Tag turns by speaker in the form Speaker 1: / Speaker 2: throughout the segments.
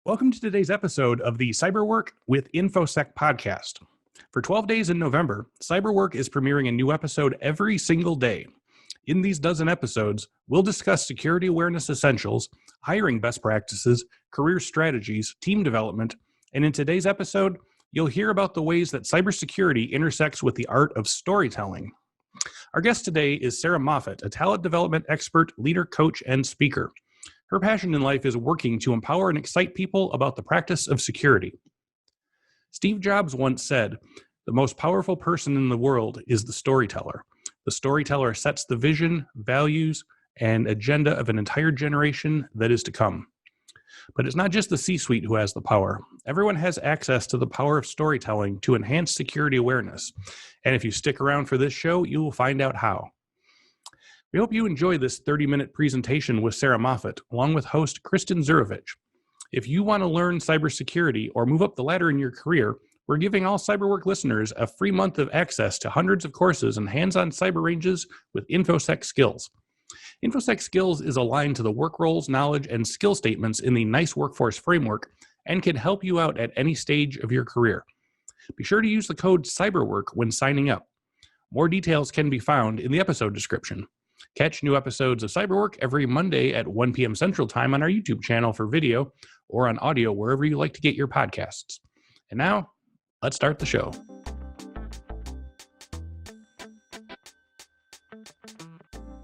Speaker 1: Welcome to today's episode of the Cyberwork with Infosec podcast. For 12 days in November, Cyberwork is premiering a new episode every single day. In these dozen episodes, we'll discuss security awareness essentials, hiring best practices, career strategies, team development, and in today's episode, you'll hear about the ways that cybersecurity intersects with the art of storytelling. Our guest today is Sarah Moffatt, a talent development expert, leader, coach, and speaker. Her passion in life is working to empower and excite people about the practice of security. Steve Jobs once said, "The most powerful person in the world is the storyteller. The storyteller sets the vision, values, and agenda of an entire generation that is to come." But it's not just the C-suite who has the power. Everyone has access to the power of storytelling to enhance security awareness. And if you stick around for this show, you will find out how. We hope you enjoy this 30-minute presentation with Sarah Moffatt, along with host Kristen Zurovich. If you want to learn cybersecurity or move up the ladder in your career, we're giving all Cyberwork listeners a free month of access to hundreds of courses and hands-on cyber ranges with Infosec Skills. Infosec Skills is aligned to the work roles, knowledge, and skill statements in the NICE Workforce Framework and can help you out at any stage of your career. Be sure to use the code CYBERWORK when signing up. More details can be found in the episode description. Catch new episodes of Cyberwork every Monday at 1 p.m. Central Time on our YouTube channel for video or on audio wherever you like to get your podcasts. And now, let's start the show.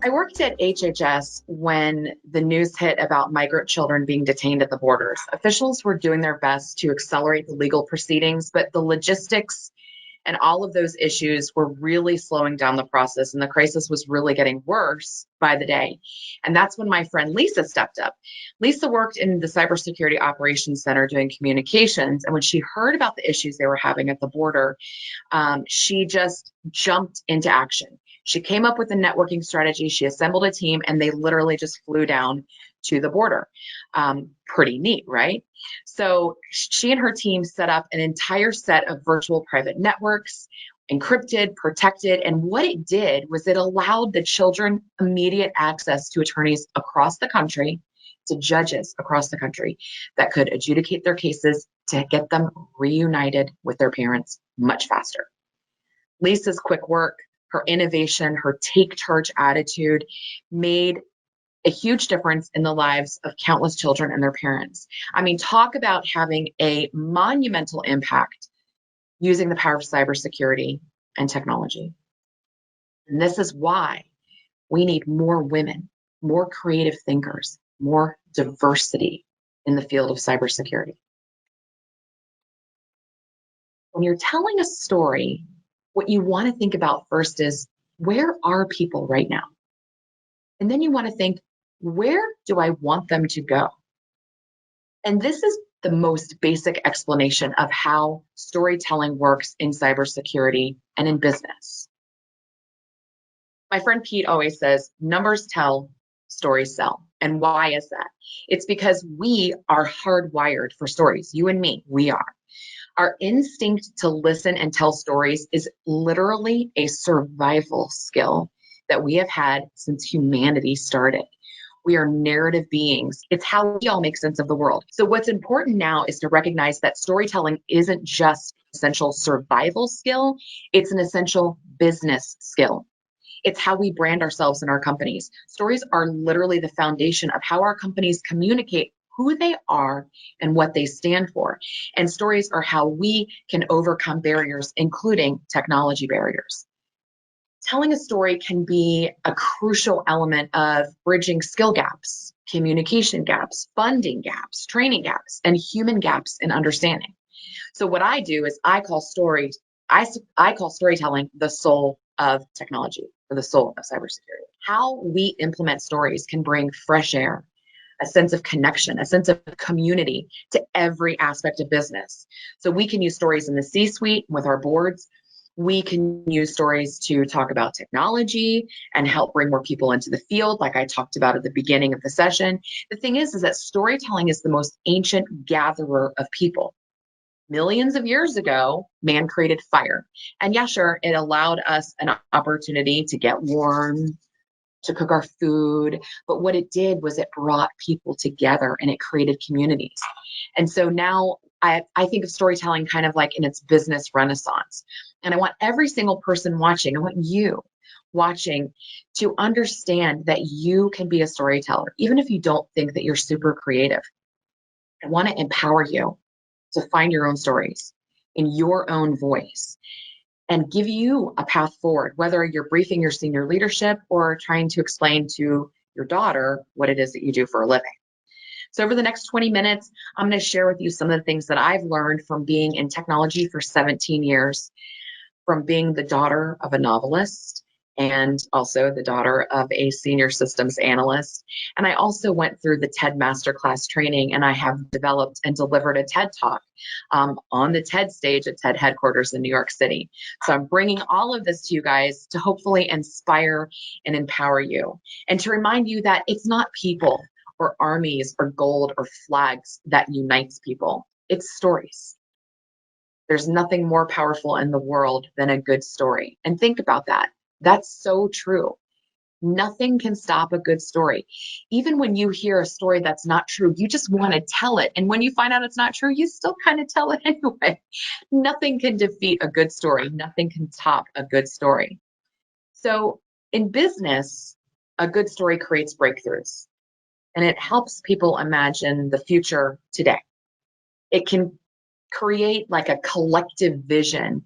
Speaker 2: I worked at HHS when the news hit about migrant children being detained at the borders. Officials were doing their best to accelerate the legal proceedings, but the logistics and all of those issues were really slowing down the process, and the crisis was really getting worse by the day. And that's when my friend Lisa stepped up. Lisa worked in the Cybersecurity Operations Center doing communications, and when she heard about the issues they were having at the border, she just jumped into action. She came up with a networking strategy, she assembled a team, and they literally just flew down to the border. Pretty neat, right? So she and her team set up an entire set of virtual private networks, encrypted, protected, and what it did was it allowed the children immediate access to attorneys across the country, to judges across the country that could adjudicate their cases to get them reunited with their parents much faster. Lisa's quick work, her innovation, her take charge attitude made a huge difference in the lives of countless children and their parents. I mean, talk about having a monumental impact using the power of cybersecurity and technology. And this is why we need more women, more creative thinkers, more diversity in the field of cybersecurity. When you're telling a story, what you want to think about first is, where are people right now? And then you want to think, where do I want them to go? And this is the most basic explanation of how storytelling works in cybersecurity and in business. My friend Pete always says, numbers tell, stories sell. And why is that? It's because we are hardwired for stories. You and me, we are. Our instinct to listen and tell stories is literally a survival skill that we have had since humanity started. We are narrative beings. It's how we all make sense of the world. So what's important now is to recognize that storytelling isn't just an essential survival skill, it's an essential business skill. It's how we brand ourselves in our companies. Stories are literally the foundation of how our companies communicate who they are and what they stand for. And stories are how we can overcome barriers, including technology barriers. Telling a story can be a crucial element of bridging skill gaps, communication gaps, funding gaps, training gaps, and human gaps in understanding. So what I do is I call storytelling the soul of technology, or the soul of cybersecurity. How we implement stories can bring fresh air, a sense of connection, a sense of community to every aspect of business. So we can use stories in the C-suite with our boards. We can use stories to talk about technology and help bring more people into the field, like I talked about at the beginning of the session. The thing is that storytelling is the most ancient gatherer of people. Millions of years ago, man created fire. And yeah, sure, it allowed us an opportunity to get warm, to cook our food. But what it did was it brought people together and it created communities. And so now I think of storytelling kind of like in its business renaissance. And I want every single person watching, I want you watching to understand that you can be a storyteller, even if you don't think that you're super creative. I want to empower you to find your own stories in your own voice and give you a path forward, whether you're briefing your senior leadership or trying to explain to your daughter what it is that you do for a living. So over the next 20 minutes, I'm going to share with you some of the things that I've learned from being in technology for 17 years, from being the daughter of a novelist and also the daughter of a senior systems analyst. And I also went through the TED Masterclass training, and I have developed and delivered a TED Talk on the TED stage at TED headquarters in New York City. So I'm bringing all of this to you guys to hopefully inspire and empower you, and to remind you that it's not people or armies or gold or flags that unites people. It's stories. There's nothing more powerful in the world than a good story. And think about that. That's so true. Nothing can stop a good story. Even when you hear a story that's not true, you just want to tell it. And when you find out it's not true, you still kind of tell it anyway. Nothing can defeat a good story. Nothing can top a good story. So in business, a good story creates breakthroughs, and it helps people imagine the future today. It can create like a collective vision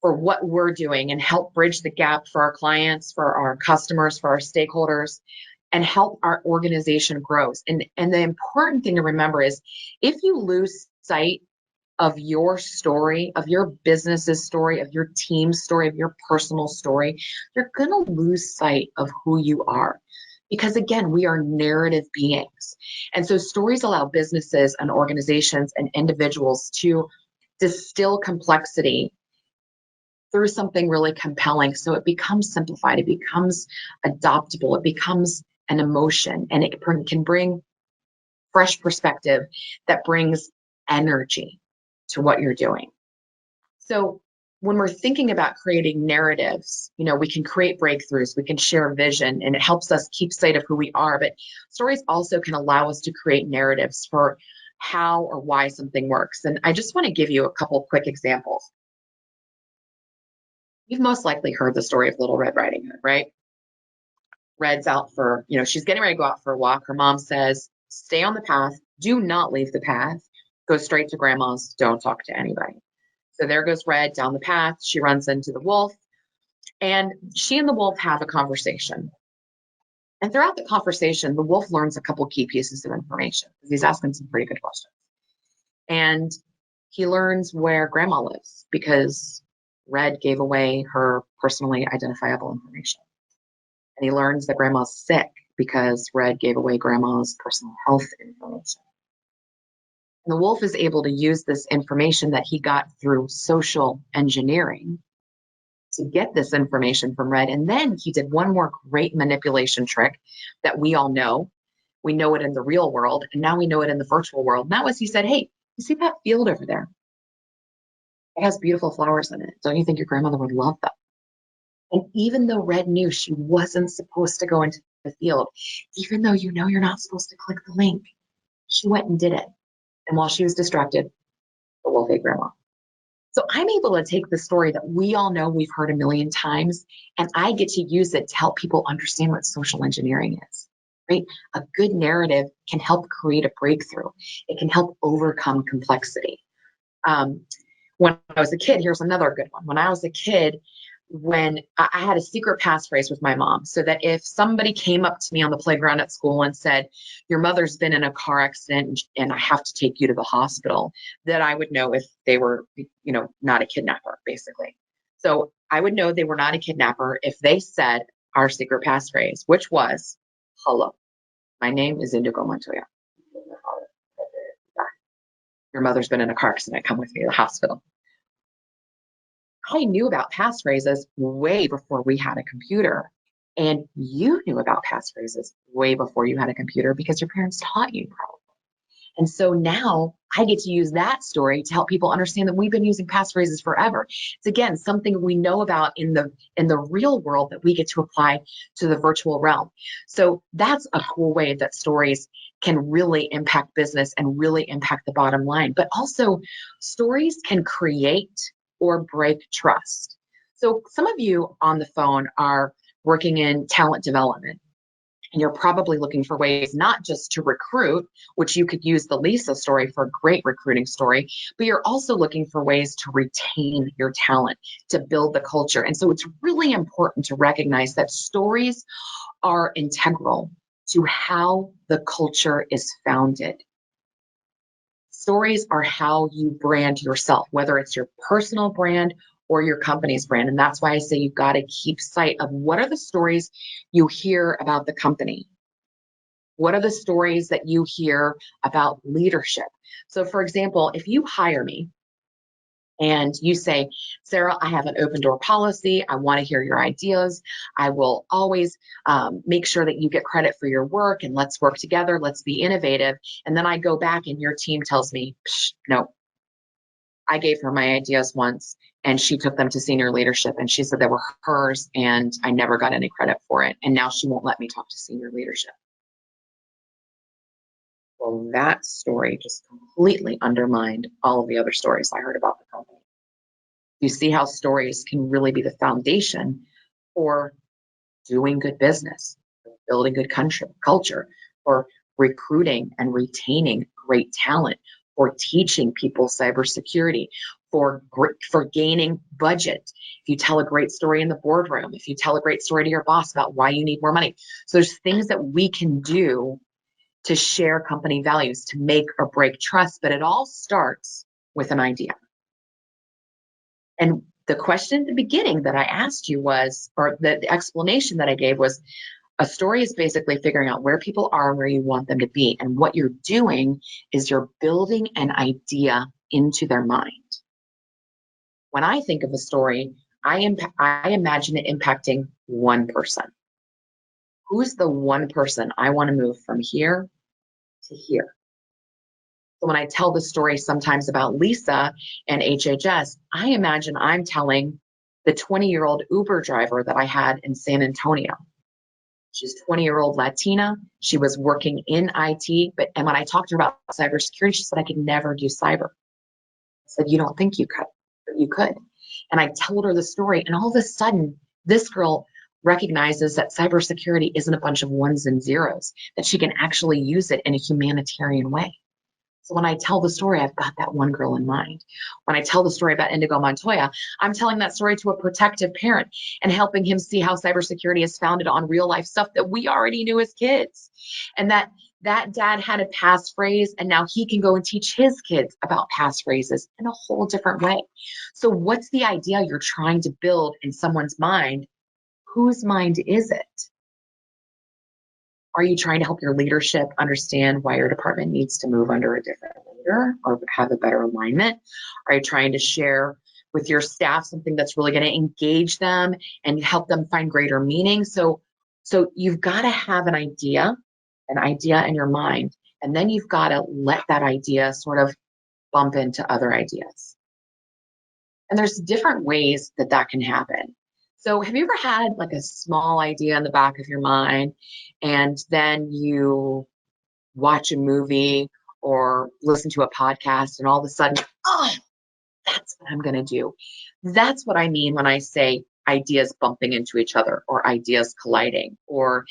Speaker 2: for what we're doing and help bridge the gap for our clients, for our customers, for our stakeholders, and help our organization grow. And the important thing to remember is if you lose sight of your story, of your business's story, of your team's story, of your personal story, you're going to lose sight of who you are. Because again, we are narrative beings. And so stories allow businesses and organizations and individuals to distill complexity through something really compelling. So it becomes simplified, it becomes adoptable, it becomes an emotion, and it can bring fresh perspective that brings energy to what you're doing. So when we're thinking about creating narratives, we can create breakthroughs, we can share vision, and it helps us keep sight of who we are. But stories also can allow us to create narratives for how or why something works. And I just want to give you a couple quick examples. You've most likely heard the story of Little Red Riding Hood, right? Red's out for, she's getting ready to go out for a walk. Her mom says, stay on the path, do not leave the path, go straight to grandma's, don't talk to anybody. So there goes Red down the path. She runs into the wolf, and she and the wolf have a conversation. And throughout the conversation, the wolf learns a couple key pieces of information because he's asking some pretty good questions. And he learns where grandma lives because Red gave away her personally identifiable information. And he learns that grandma's sick because Red gave away grandma's personal health information. And the wolf is able to use this information that he got through social engineering to get this information from Red. And then he did one more great manipulation trick that we all know. We know it in the real world, and now we know it in the virtual world. And that was, he said, hey, you see that field over there? It has beautiful flowers in it. Don't you think your grandmother would love them? And even though Red knew she wasn't supposed to go into the field, even though you're not supposed to click the link, she went and did it. And while she was distracted, the wolf ate grandma. So I'm able to take the story that we all know, we've heard a million times, and I get to use it to help people understand what social engineering is, right? A good narrative can help create a breakthrough. It can help overcome complexity. When I was a kid, here's another good one. When I was a kid, when I had a secret passphrase with my mom, so that if somebody came up to me on the playground at school and said, your mother's been in a car accident and I have to take you to the hospital, that I would know if they were, not a kidnapper, basically. So I would know they were not a kidnapper if they said our secret passphrase, which was, hello, my name is Indigo Montoya. Your mother's been in a car accident, come with me to the hospital. I knew about passphrases way before we had a computer. And you knew about passphrases way before you had a computer because your parents taught you probably. And so now I get to use that story to help people understand that we've been using passphrases forever. It's again something we know about in the real world that we get to apply to the virtual realm. So that's a cool way that stories can really impact business and really impact the bottom line. But also, stories can create or break trust. So some of you on the phone are working in talent development. And you're probably looking for ways not just to recruit, which you could use the Lisa story for a great recruiting story, but you're also looking for ways to retain your talent, to build the culture. And so it's really important to recognize that stories are integral to how the culture is founded. Stories are how you brand yourself, whether it's your personal brand or your company's brand. And that's why I say you've got to keep sight of what are the stories you hear about the company? What are the stories that you hear about leadership? So for example, if you hire me and you say, Sarah, I have an open door policy. I want to hear your ideas. I will always make sure that you get credit for your work and let's work together. Let's be innovative. And then I go back and your team tells me, no, I gave her my ideas once and she took them to senior leadership and she said they were hers and I never got any credit for it. And now she won't let me talk to senior leadership. Well, that story just completely undermined all of the other stories I heard about the company. You see how stories can really be the foundation for doing good business, for building good culture, for recruiting and retaining great talent, for teaching people cybersecurity, for gaining budget. If you tell a great story in the boardroom, if you tell a great story to your boss about why you need more money. So there's things that we can do to share company values, to make or break trust, but it all starts with an idea. And the question at the beginning that I asked you was, or the explanation that I gave was, a story is basically figuring out where people are and where you want them to be. And what you're doing is you're building an idea into their mind. When I think of a story, I imagine it impacting one person. Who's the one person I want to move from here to here? So when I tell the story sometimes about Lisa and HHS, I imagine I'm telling the 20-year-old Uber driver that I had in San Antonio. She's a 20-year-old Latina. She was working in IT, and when I talked to her about cybersecurity, she said, I could never do cyber. I said, you don't think you could, but you could. And I told her the story, and all of a sudden, this girl recognizes that cybersecurity isn't a bunch of ones and zeros, that she can actually use it in a humanitarian way. So when I tell the story, I've got that one girl in mind. When I tell the story about Indigo Montoya, I'm telling that story to a protective parent and helping him see how cybersecurity is founded on real life stuff that we already knew as kids. And that dad had a passphrase and now he can go and teach his kids about passphrases in a whole different way. So what's the idea you're trying to build in someone's mind? Whose mind is it? Are you trying to help your leadership understand why your department needs to move under a different leader or have a better alignment? Are you trying to share with your staff something that's really going to engage them and help them find greater meaning? So you've got to have an idea in your mind, and then you've got to let that idea sort of bump into other ideas. And there's different ways that can happen. So have you ever had like a small idea in the back of your mind and then you watch a movie or listen to a podcast and all of a sudden, oh, that's what I'm going to do. That's what I mean when I say ideas bumping into each other or ideas colliding or,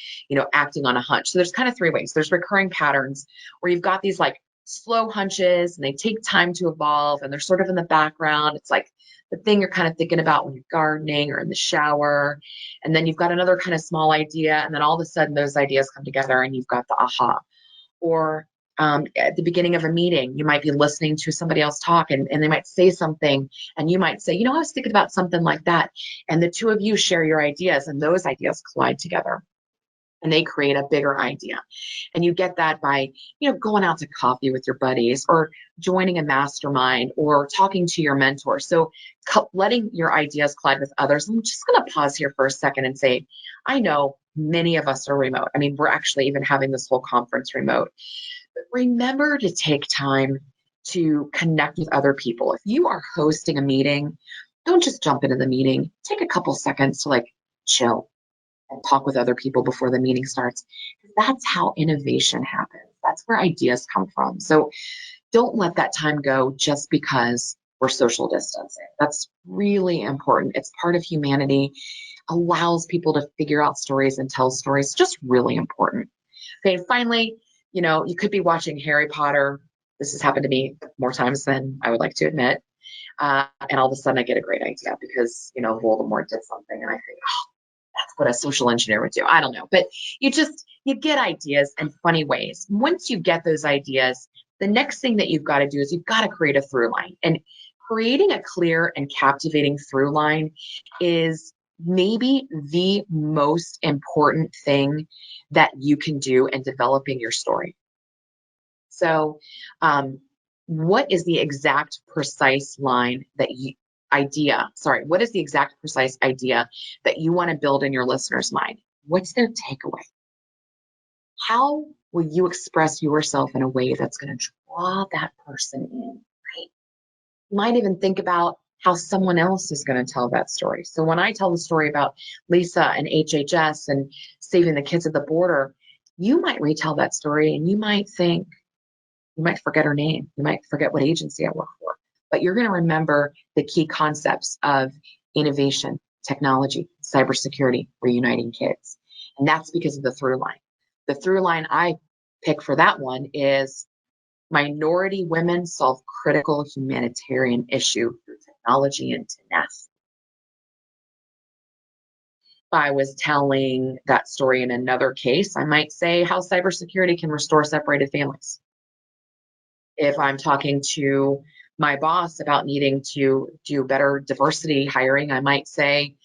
Speaker 2: acting on a hunch. So there's kind of three ways. There's recurring patterns where you've got these like slow hunches and they take time to evolve and they're sort of in the background. It's like the thing you're kind of thinking about when you're gardening or in the shower. And then you've got another kind of small idea. And then all of a sudden those ideas come together and you've got the aha. Or at the beginning of a meeting, you might be listening to somebody else talk and they might say something and you might say, I was thinking about something like that. And the two of you share your ideas and those ideas collide together. And they create a bigger idea. And you get that by, going out to coffee with your buddies or joining a mastermind or talking to your mentor. So letting your ideas collide with others. I'm just going to pause here for a second and say, I know many of us are remote. I mean, we're actually even having this whole conference remote. But remember to take time to connect with other people. If you are hosting a meeting, don't just jump into the meeting. Take a couple seconds to like chill and talk with other people before the meeting starts. That's how innovation happens. That's where ideas come from. So don't let that time go just because we're social distancing. That's really important. It's part of humanity, allows people to figure out stories and tell stories. Just really important. Okay, finally, you could be watching Harry Potter. This has happened to me more times than I would like to admit. And all of a sudden I get a great idea because, Voldemort did something and I think, oh, that's what a social engineer would do. I don't know. But you get ideas in funny ways. Once you get those ideas, the next thing that you've got to do is you've got to create a through line. And creating a clear and captivating through line is maybe the most important thing that you can do in developing your story. So, what is the exact precise line that what is the exact precise idea that you want to build in your listener's mind? What's their takeaway? How will you express yourself in a way that's going to draw that person in, right? You might even think about how someone else is going to tell that story. So when I tell the story about Lisa and HHS and saving the kids at the border, you might retell that story and you might forget her name. You might forget what agency I work for, but you're going to remember the key concepts of innovation, technology, cybersecurity, reuniting kids. And that's because of the through line. The through line I pick for that one is minority women solve critical humanitarian issue through technology and tenacity. If I was telling that story in another case, I might say how cybersecurity can restore separated families. If I'm talking to my boss about needing to do better diversity hiring, I might say,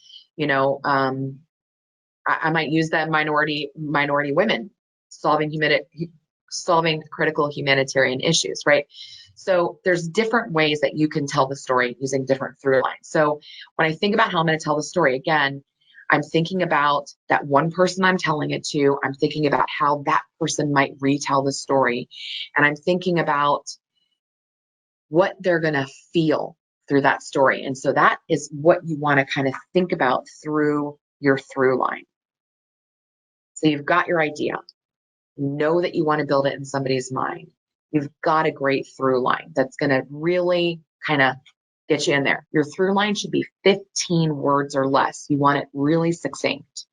Speaker 2: I might use that minority women solving critical humanitarian issues, right? So there's different ways that you can tell the story using different through lines. So when I think about how I'm going to tell the story, again, I'm thinking about that one person I'm telling it to. I'm thinking about how that person might retell the story. And I'm thinking about what they're going to feel through that story. And so that is what you want to kind of think about through your through line. So you've got your idea. You know that you want to build it in somebody's mind. You've got a great through line that's going to really kind of get you in there. Your through line should be 15 words or less. You want it really succinct.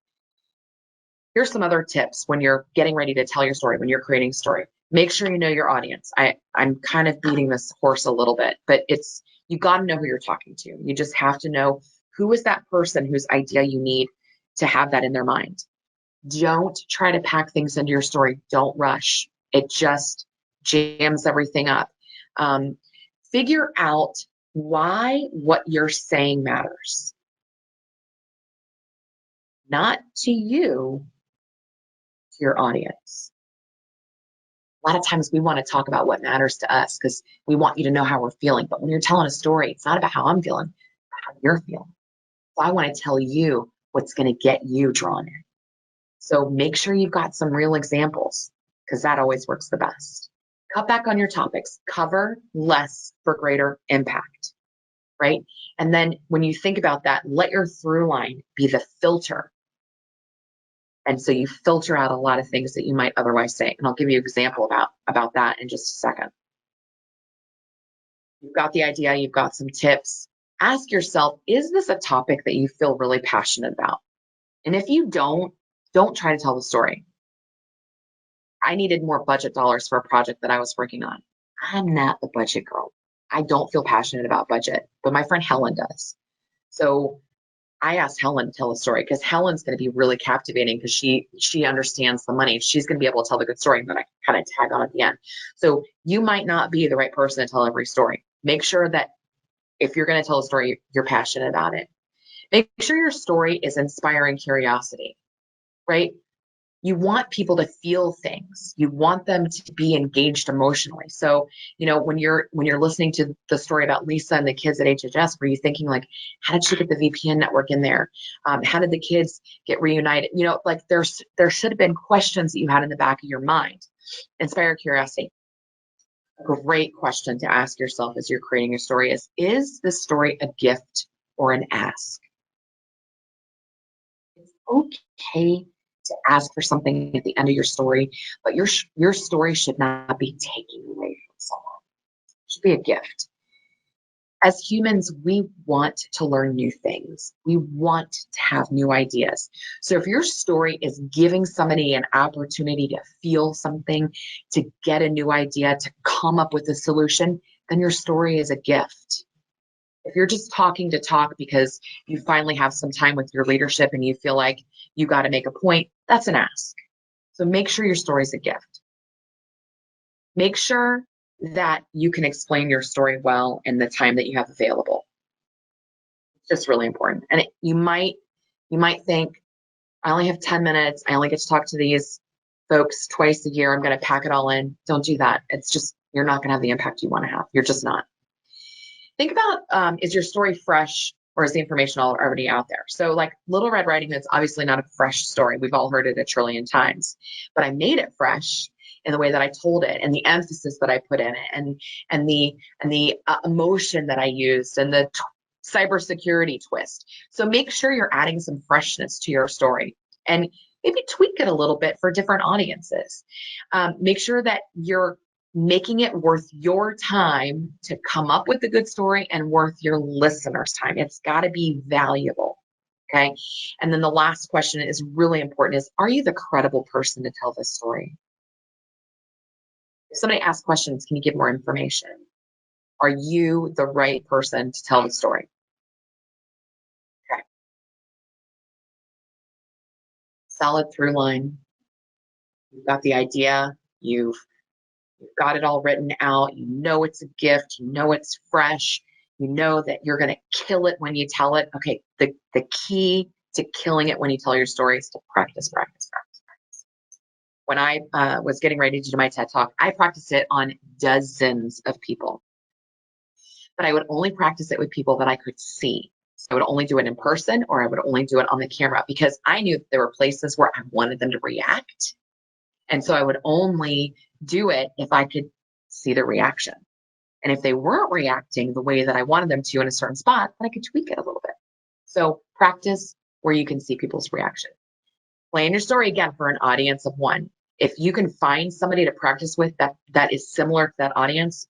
Speaker 2: Here's some other tips when you're getting ready to tell your story, when you're creating a story. Make sure you know your audience. I'm kind of beating this horse a little bit, but you got to know who you're talking to. You just have to know who is that person whose idea you need to have that in their mind. Don't try to pack things into your story. Don't rush. It just jams everything up. Figure out why what you're saying matters. Not to you, to your audience. A lot of times we want to talk about what matters to us because we want you to know how we're feeling. But when you're telling a story, it's not about how I'm feeling, it's about how you're feeling. So I want to tell you what's going to get you drawn in. So make sure you've got some real examples because that always works the best. Cut back on your topics. Cover less for greater impact, right? And then when you think about that, let your through line be the filter. And so you filter out a lot of things that you might otherwise say. And I'll give you an example about that in just a second. You've got the idea, you've got some tips. Ask yourself, is this a topic that you feel really passionate about? And if you don't try to tell the story. I needed more budget dollars for a project that I was working on. I'm not the budget girl. I don't feel passionate about budget, but my friend Helen does. So I asked Helen to tell a story because Helen's going to be really captivating because she understands the money. She's going to be able to tell the good story that I kind of tag on at the end. So you might not be the right person to tell every story. Make sure that if you're going to tell a story, you're passionate about it. Make sure your story is inspiring curiosity, right? You want people to feel things. You want them to be engaged emotionally. So, when you're listening to the story about Lisa and the kids at HHS, were you thinking like, how did she get the VPN network in there? How did the kids get reunited? Like there should have been questions that you had in the back of your mind. Inspire curiosity. A great question to ask yourself as you're creating your story is this story a gift or an ask? It's okay to ask for something at the end of your story, but your story should not be taken away from someone. It should be a gift. As humans, we want to learn new things. We want to have new ideas. So if your story is giving somebody an opportunity to feel something, to get a new idea, to come up with a solution, then your story is a gift. If you're just talking to talk because you finally have some time with your leadership and you feel like you got to make a point, that's an ask. So make sure your story is a gift. Make sure that you can explain your story well in the time that you have available. It's just really important. And you might think, I only have 10 minutes. I only get to talk to these folks twice a year. I'm going to pack it all in. Don't do that. It's just, you're not going to have the impact you want to have. You're just not. Think about, is your story fresh or is the information already out there? So like Little Red Riding Hood's obviously not a fresh story. We've all heard it a trillion times, but I made it fresh in the way that I told it and the emphasis that I put in it and the emotion that I used and the cybersecurity twist. So make sure you're adding some freshness to your story and maybe tweak it a little bit for different audiences. Make sure that you're making it worth your time to come up with a good story and worth your listeners' time. It's got to be valuable. Okay. And then the last question is really important is, are you the credible person to tell this story? If somebody asks questions, can you give more information? Are you the right person to tell the story? Okay. Solid through line. You've got the idea. You've got it all written out. You know it's a gift. You know it's fresh. You know that you're going to kill it when you tell it. Okay, the key to killing it when you tell your story is to practice, practice, practice, practice. When I was getting ready to do my TED Talk, I practiced it on dozens of people. But I would only practice it with people that I could see. So I would only do it in person or I would only do it on the camera because I knew there were places where I wanted them to react. And so I would only do it if I could see the reaction. And if they weren't reacting the way that I wanted them to in a certain spot, then I could tweak it a little bit. So practice where you can see people's reaction. Plan your story again for an audience of one. If you can find somebody to practice with that is similar to that audience,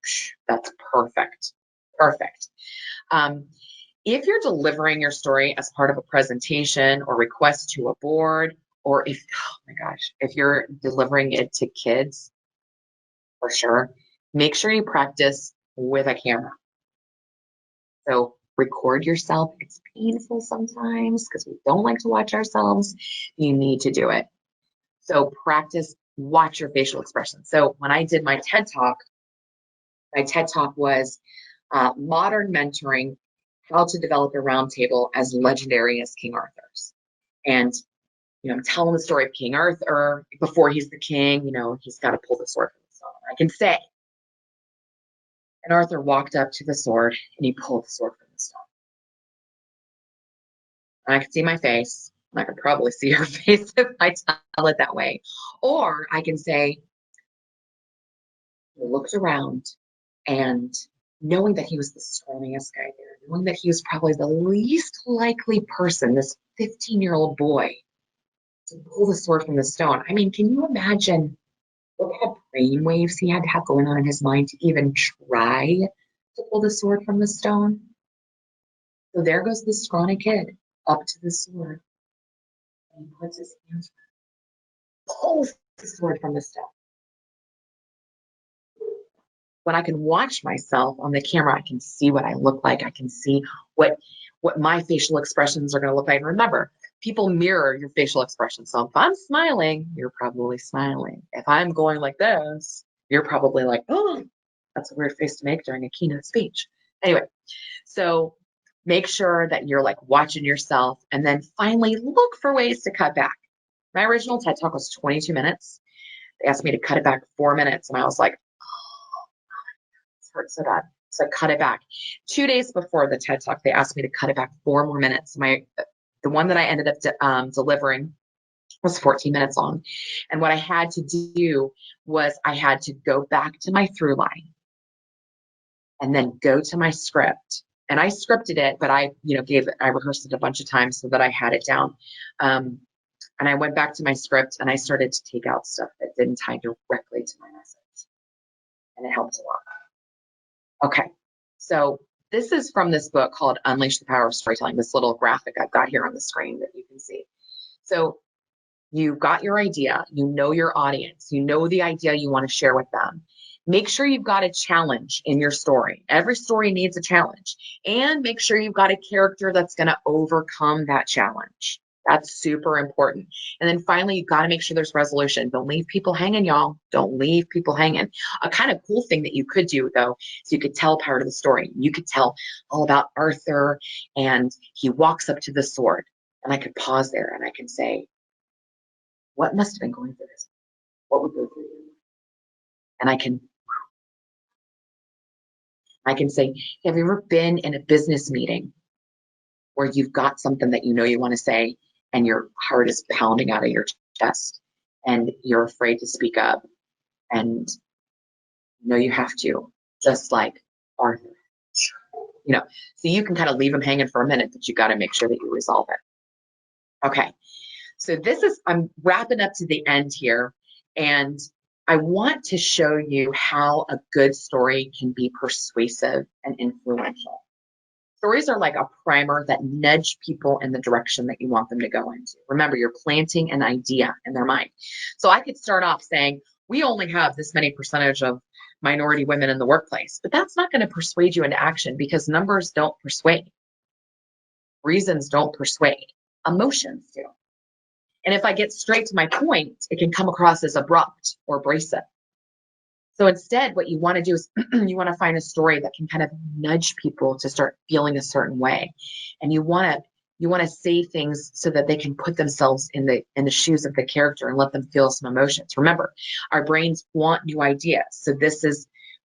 Speaker 2: that's perfect. Perfect. If you're delivering your story as part of a presentation or request to a board, or if, oh my gosh, if you're delivering it to kids, for sure, make sure you practice with a camera. So record yourself. It's painful sometimes because we don't like to watch ourselves. You need to do it. So practice, watch your facial expressions. So when I did my TED Talk was Modern Mentoring, How to Develop a Roundtable as Legendary as King Arthur's. And I'm telling the story of King Arthur. Before he's the king, he's got to pull the sword from the stone. I can say, and Arthur walked up to the sword and he pulled the sword from the stone. And I could see my face. And I could probably see her face if I tell it that way. Or I can say, he looked around and knowing that he was the strongest guy there, knowing that he was probably the least likely person, this 15-year-old boy, to pull the sword from the stone. I mean, can you imagine what kind of brain waves he had to have going on in his mind to even try to pull the sword from the stone? So there goes this scrawny kid up to the sword. And he puts his hands around it, pulls the sword from the stone. When I can watch myself on the camera, I can see what I look like. I can see what my facial expressions are going to look like. And remember, people mirror your facial expressions. So if I'm smiling, you're probably smiling. If I'm going like this, you're probably like, oh, that's a weird face to make during a keynote speech. Anyway, so make sure that you're like watching yourself and then finally look for ways to cut back. My original TED Talk was 22 minutes. They asked me to cut it back 4 minutes. And I was like, oh, this hurts so bad. So I cut it back. 2 days before the TED Talk, they asked me to cut it back 4 more minutes. The one that I ended up delivering was 14 minutes long. And what I had to do was I had to go back to my through line. and then go to my script. And I scripted it, but I rehearsed it a bunch of times so that I had it down. And I went back to my script and I started to take out stuff that didn't tie directly to my message. And it helped a lot. Okay. So this is from this book called Unleash the Power of Storytelling, this little graphic I've got here on the screen that you can see. So you got your idea, you know your audience, you know the idea you want to share with them. Make sure you've got a challenge in your story. Every story needs a challenge. And make sure you've got a character that's going to overcome that challenge. That's super important. And then finally, you've got to make sure there's resolution. Don't leave people hanging, y'all. Don't leave people hanging. A kind of cool thing that you could do, though, is you could tell part of the story. You could tell all about Arthur, and he walks up to the sword. And I could pause there and I can say, what must have been going through this? What would go through you? And I can say, have you ever been in a business meeting where you've got something that you know you want to say and your heart is pounding out of your chest and you're afraid to speak up and you know you have to, just like Arthur. So you can kind of leave them hanging for a minute, but you got to make sure that you resolve it. Okay. So I'm wrapping up to the end here, and I want to show you how a good story can be persuasive and influential. Stories are like a primer that nudge people in the direction that you want them to go into. Remember, you're planting an idea in their mind. So I could start off saying, we only have this many percentage of minority women in the workplace, but that's not going to persuade you into action because numbers don't persuade. Reasons don't persuade. Emotions do. And if I get straight to my point, it can come across as abrupt or abrasive. So instead, what you want to do is you want to find a story that can kind of nudge people to start feeling a certain way. And you want to say things so that they can put themselves in the shoes of the character and let them feel some emotions. Remember, our brains want new ideas. So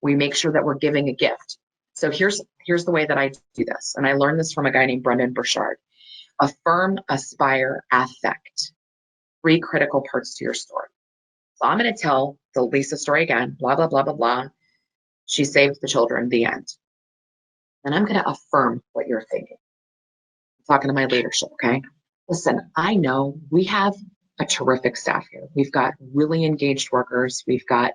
Speaker 2: we make sure that we're giving a gift. So here's the way that I do this. And I learned this from a guy named Brendan Burchard. Affirm, aspire, affect. 3 critical parts to your story. So I'm going to tell the Lisa story again, blah, blah, blah, blah, blah. She saved the children, the end. And I'm going to affirm what you're thinking. I'm talking to my leadership, okay? Listen, I know we have a terrific staff here. We've got really engaged workers. We've got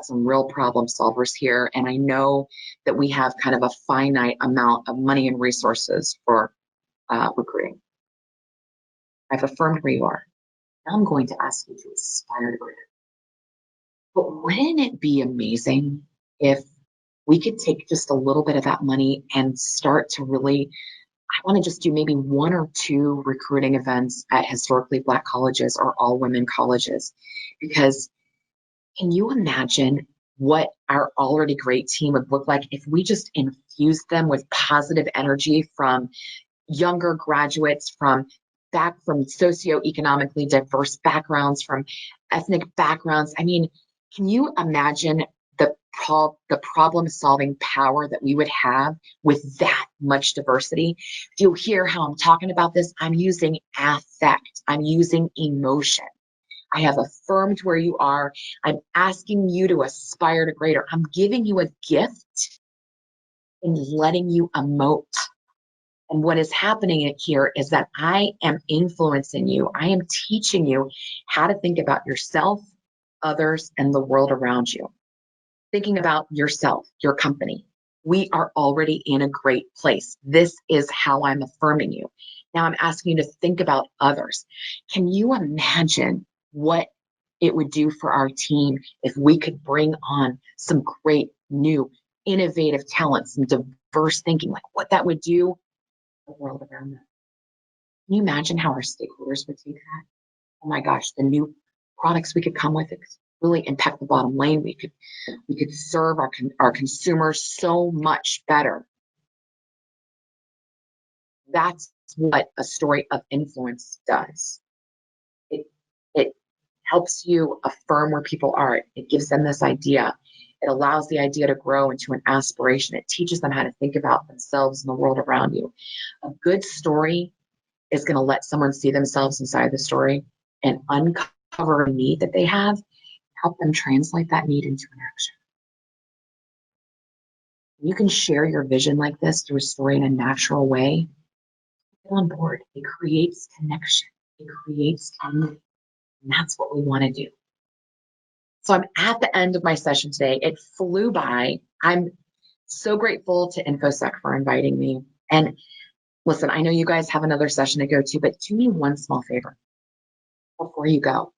Speaker 2: some real problem solvers here. And I know that we have kind of a finite amount of money and resources for recruiting. I've affirmed where you are. Now I'm going to ask you to aspire to greater. But wouldn't it be amazing if we could take just a little bit of that money and start to really, I want to just do maybe 1 or 2 recruiting events at historically Black colleges or all women colleges. Because can you imagine what our already great team would look like if we just infused them with positive energy from younger graduates, from socioeconomically diverse backgrounds, from ethnic backgrounds? I mean, can you imagine the problem-solving power that we would have with that much diversity? Do you hear how I'm talking about this? I'm using affect. I'm using emotion. I have affirmed where you are. I'm asking you to aspire to greater. I'm giving you a gift and letting you emote. And what is happening here is that I am influencing you. I am teaching you how to think about yourself, others, and the world around you. Thinking about yourself, your company. We are already in a great place. This is how I'm affirming you. Now I'm asking you to think about others. Can you imagine what it would do for our team if we could bring on some great, new, innovative talent, some diverse thinking, like what that would do the world around them? Can you imagine how our stakeholders would take that? Oh my gosh, the new products we could come with it really impact the bottom line. We could serve our consumers so much better. That's what a story of influence does. It helps you affirm where people are. It gives them this idea. It allows the idea to grow into an aspiration. It teaches them how to think about themselves and the world around you. A good story is going to let someone see themselves inside the story and uncover a need that they have, help them translate that need into an action. You can share your vision like this through a story in a natural way. Get on board. It creates connection. It creates community. And that's what we want to do. So I'm at the end of my session today. It flew by. I'm so grateful to Infosec for inviting me. And listen, I know you guys have another session to go to, but do me one small favor before you go.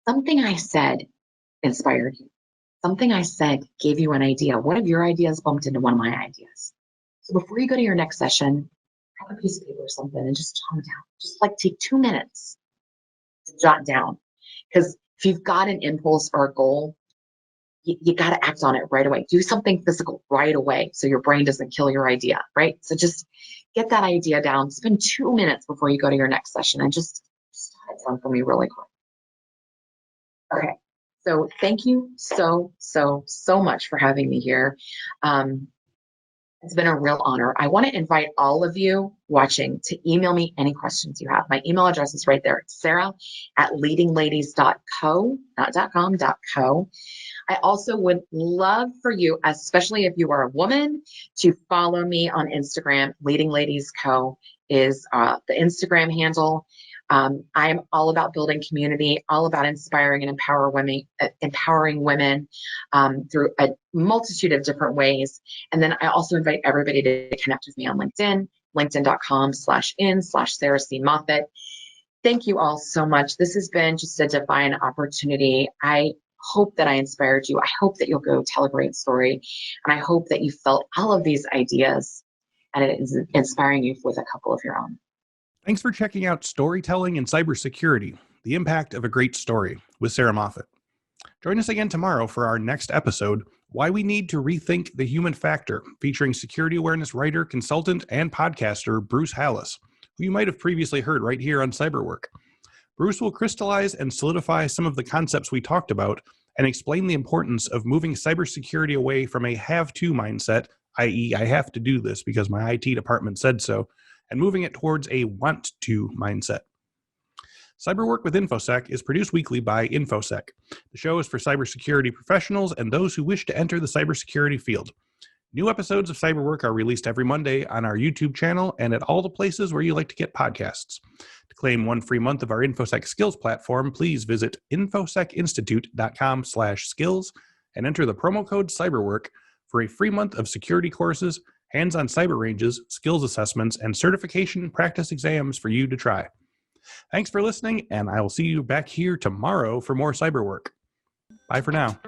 Speaker 2: Something I said inspired you. Something I said gave you an idea. One of your ideas bumped into one of my ideas. So before you go to your next session, grab a piece of paper or something and just jot down. Just like take 2 minutes to jot down. Because if you've got an impulse or a goal, you got to act on it right away. Do something physical right away so your brain doesn't kill your idea, right? So just get that idea down. Spend 2 minutes before you go to your next session and just jot it down for me really quick. Okay. So thank you so much for having me here. It's been a real honor. I want to invite all of you watching to email me any questions you have. My email address is right there. It's sarah@leadingladies.co, not .com, .co. I also would love for you, especially if you are a woman, to follow me on Instagram. Leading Ladies Co. is the Instagram handle. I'm all about building community, all about inspiring and empowering women through a multitude of different ways. And then I also invite everybody to connect with me on LinkedIn, linkedin.com/in/Sarah C. Moffatt. Thank you all so much. This has been just a divine opportunity. I hope that I inspired you. I hope that you'll go tell a great story. And I hope that you felt all of these ideas and it is inspiring you with a couple of your own.
Speaker 1: Thanks for checking out Storytelling and Cybersecurity, the Impact of a Great Story with Sarah Moffatt. Join us again tomorrow for our next episode, Why We Need to Rethink the Human Factor, featuring security awareness writer, consultant, and podcaster Bruce Hallis, who you might have previously heard right here on Cyberwork. Bruce will crystallize and solidify some of the concepts we talked about and explain the importance of moving cybersecurity away from a have-to mindset, i.e., I have to do this because my IT department said so, and moving it towards a want-to mindset. Cyberwork with Infosec is produced weekly by Infosec. The show is for cybersecurity professionals and those who wish to enter the cybersecurity field. New episodes of Cyberwork are released every Monday on our YouTube channel and at all the places where you like to get podcasts. To claim 1 free month of our Infosec Skills platform, please visit infosecinstitute.com/skills and enter the promo code CYBERWORK for a free month of security courses, hands-on cyber ranges, skills assessments, and certification practice exams for you to try. Thanks for listening, and I will see you back here tomorrow for more cyber work. Bye for now.